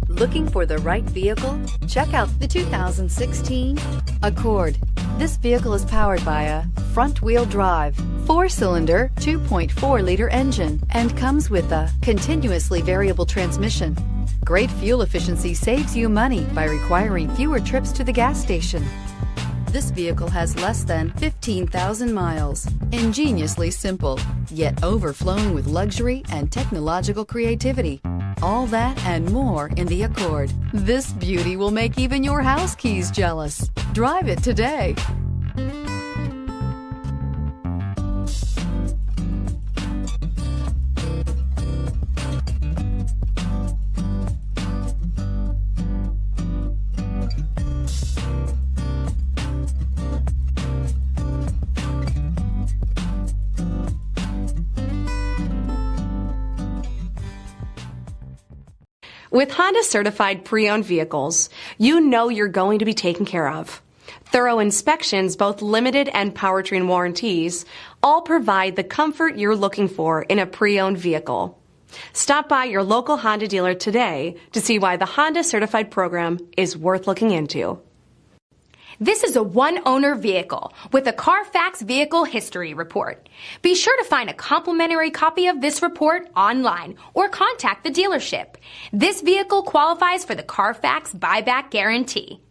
Looking for the right vehicle? Check out the 2016 Accord. This vehicle is powered by a front-wheel drive, 4-cylinder, 2.4-liter engine, and comes with a continuously variable transmission. Great fuel efficiency saves you money by requiring fewer trips to the gas station. This vehicle has less than 15,000 miles. Ingeniously simple, yet overflowing with luxury and technological creativity. All that and more in the Accord. This beauty will make even your house keys jealous. Drive it today. With Honda certified pre-owned vehicles, you know you're going to be taken care of. Thorough inspections, both limited and powertrain warranties, all provide the comfort you're looking for in a pre-owned vehicle. Stop by your local Honda dealer today to see why the Honda certified program is worth looking into. This is a one-owner vehicle with a CARFAX Vehicle History Report. Be sure to find a complimentary copy of this report online or contact the dealership. This vehicle qualifies for the CARFAX Buyback Guarantee.